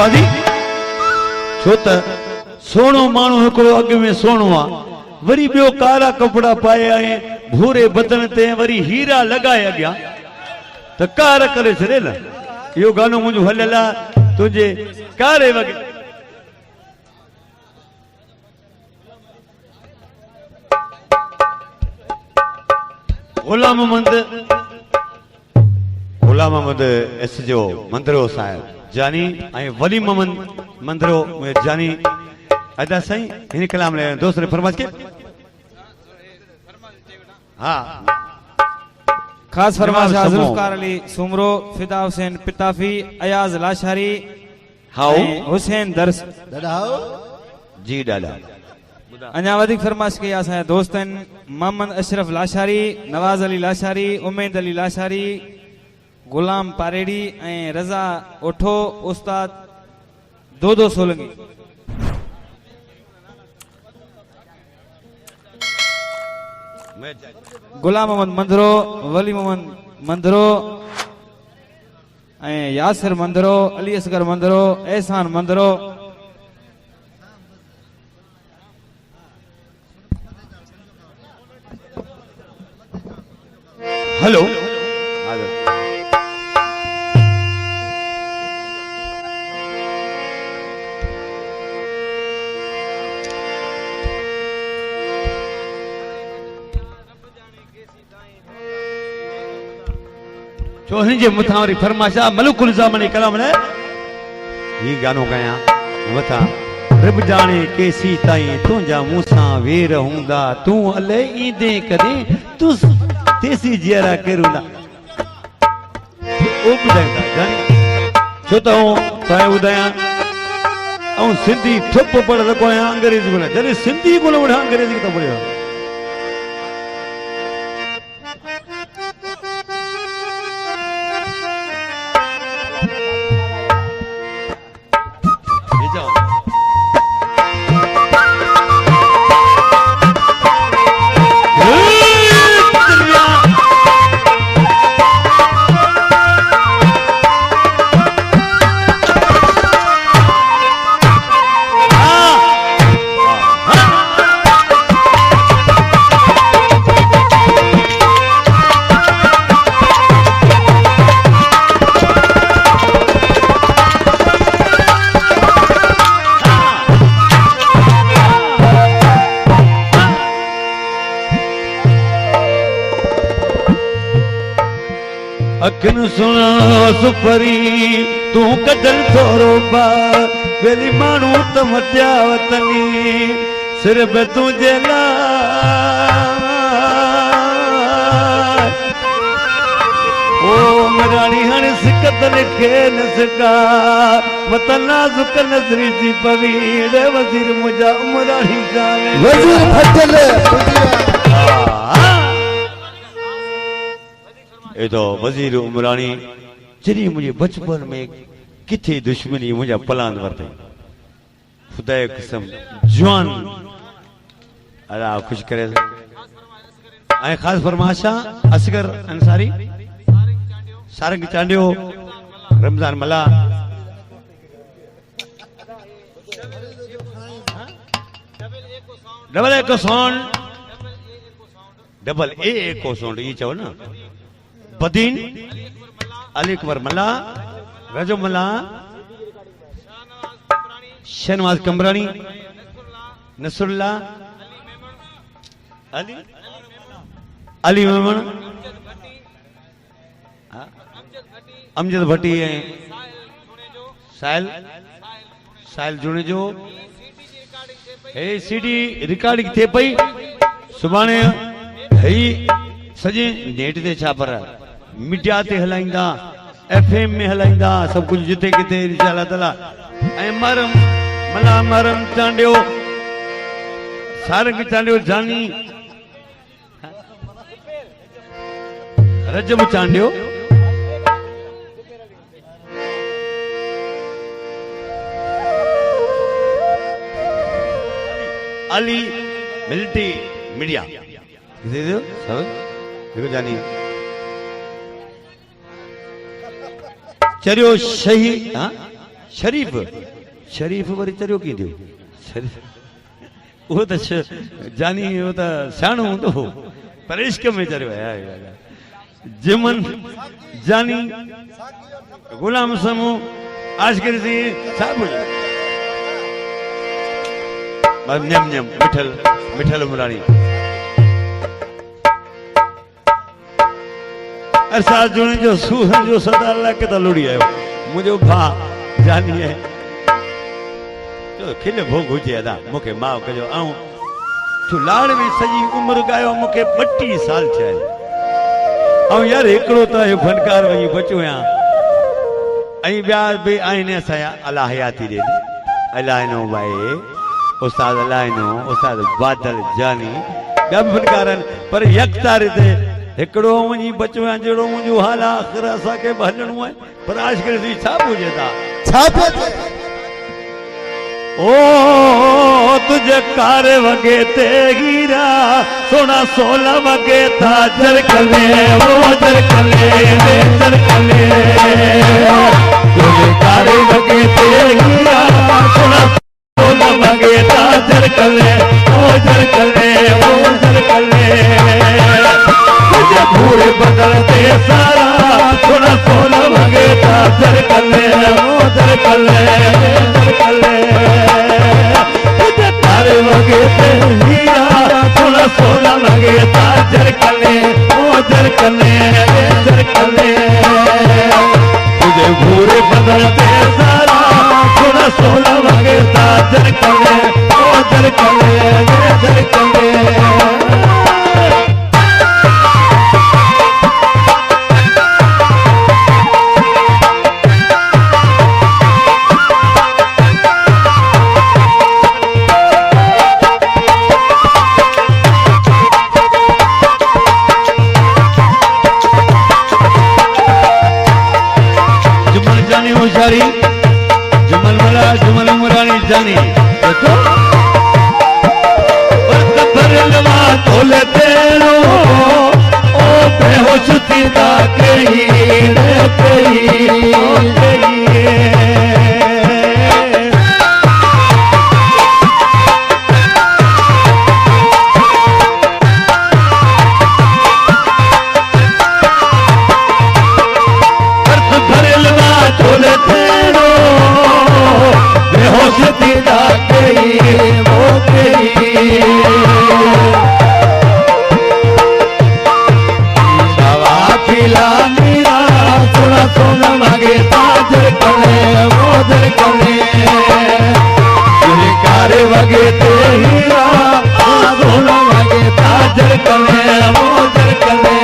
वादी छो त सोनो माण्हू हिकिड़ो अॻ में सोनो आ वरी ॿियो कारा कपड़ा पाए आए भूरे बदन ते वरी हीरा लगाए अॻियां त कार करे छॾे न इहो गानो मुंहिंजो हलियल आहे तुंहिंजे कारे वगे गुलाम अहमद एस जो मंदरो साहिब जानी ऐं वली मोहम्मद मंदरो जानी अदा साईं हिन कलाम ले दोस्त ने फरमाइश के हाँ खास फरमाइश जुल्फकार अली सुमरो फिदा हुसैन पिताफी अयाज लाशारी हाउ हुसैन दर्श दादा जी डाला अञा वधिक फरमाइश कई असांजा दोस्त आहिनि मोहम्मद अशरफ लाशारी नवाज अली लाशारी उमेद अली लाशारी गुलाम पारेड़ी ऐं रज़ा ओठो उस्ताद दो सोलंगी गुलाम मोहम्मद मंदरो वली मोहम्मद मंदरो ऐं यासिर मंदरो अली असगर मंदरो एहसान मंदरो हेलो जो हिनजे मथां वरी फरमाइश आहे मलकुल ज़माने कलाम ने ही गानो कया मथां रब जाने केसी ताईं तुंहिंजा मूंसां वेर हूंदा तूं अले ईंदे कदे तूं तेसी जियरा केरूंदा ओ ॿुधाईंदा जानी छो त तव्हां ॿुधायां ऐं सिंधी ठुप पढ़ रखो आहियां अंग्रेजी बोला जॾहिं सिंधी बोल वठा अंग्रेजी किताब पढ़ियो अखिन सुना सुपरी तू कदर थोरो बा वेली मानू त मटिया वतनी सिर्फ तुझे लाइ ओ मरानी हण सिकत लिखे न सका मतना सुक नजरी जी पवी रे वजीर मुजा उमरानी जावे वजीर फटल ए तो वजीर उमरानी जरी मुझे बचपन में किथे दुश्मनी मुझा पलान वरते खुदा कसम जवान अल्लाह खुश करे ऐं खास फरमाशा असगर अंसारी सारंग चांडियो रमजान मला डबल एको साउंड ये चो ना बदीन अली अकबर मला रजो मला शहनवाज कमरानी नसरुल्ला अली अली मेमन अमजद भट्टी साहिल साहिल जुणे जो हे सीडी रिकॉर्डिंग थे पई सुभाणे हे सजे नेट ते छापर मीडिया ते हलाइंदा एफएम में हलाइंदा सब कुछ जिते किते इंशाअल्लाह ताला ऐ मरम मला मरम चांडियो सारंग चांडियो जानी रजब चांडियो अली मिलिट्री मीडिया दे दो सब देखो जानी चरियो शही हाँ शरीफ़ शरीफ़ वरी चरियो कींदो शरीफ़ वो तो जानी वो तो सियाणो हूंदो पर इश्क में चरियो है जिमन जानी गुलाम समू आशकर जी साहब न्यम न्यम मिठल मिठल मुरानी अरसा जुने जो सूहन जो सदा लक त लुड़ी आयो मुझो भा जानी है जो खिल भोग हुजे अदा मुखे मां कजो आऊं तू लाड़ में सजी उम्र गायो मुखे 32 साल थिया आऊं यार एकड़ो त हे फनकार वही बचो या आई ब्या बे आईने साया अल्लाह हयाती दे अल्लाह नो भाई उस्ताद अल्लाह नो उस्ताद बादल जानी ब्या फनकारन पर यकतार ते एकड़ो वही बचो या जेड़ो मुजो हाल आखिर असा के भलणो है पर आज के दी छा पूजे ता छा पे ओ तुझे कार वगे ते हीरा सोना सोला वगे ता जरकले वो जरकले रे जरकले तुझे कार वगे ते हीरा सोना सोला वगे ता जरकले वो जरकले वो जरकले तुझे भूरे बदलते सारा सोना सोला वगे ता जरकले वो जरकले जरकले वगे ते हीरा थोड़ा सोना लगे ता जरकले ओ जरकले जरकले तुझे भूरे बदलते सारा थोड़ा सोना लगे ता जरकले ओ जरकले जरकले जुमल मला जुमल मुरानी जानी देखो बरलवा तोले तेरो ओ बेहोश थी दा कही रे कही वगे ते हीरा सोना वगे ताजर कले मोजर कले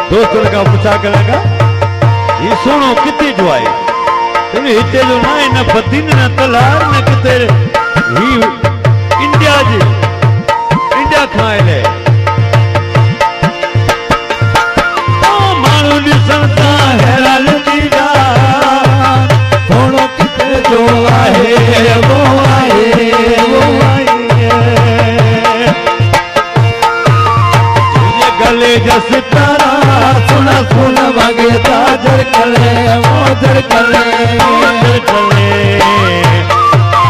दोस्तों का पूछा करेगा ये सुनो कितने जो आए तुम हिते जो ना इन बदीन न तलार न किते ही इंडिया खाए ले ओ मानो निसंता हैरान दीदा थोड़ो किते जो आए वो आए तुझे गले जस तारा सुना सुना वगे ताजर कले मोजर कले मोजर कले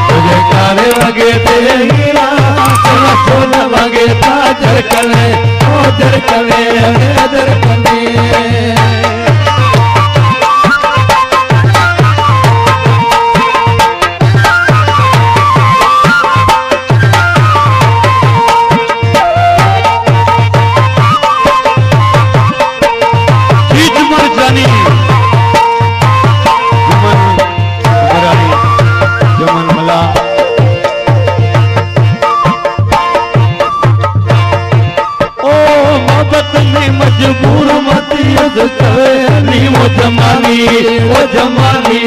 तुझे काले वगे ते हीरा सुना सुना वगे ताजर कले मोजर कले मोजर कले नी वो जमाली वो जमाली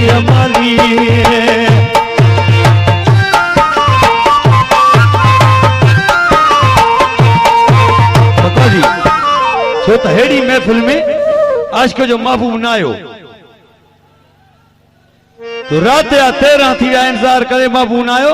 जमाली जी छो त हेड़ी महफिल में आशिक जो महबूब न आयो तो रात या 13 थी विया इंतजार करे महबूब न आयो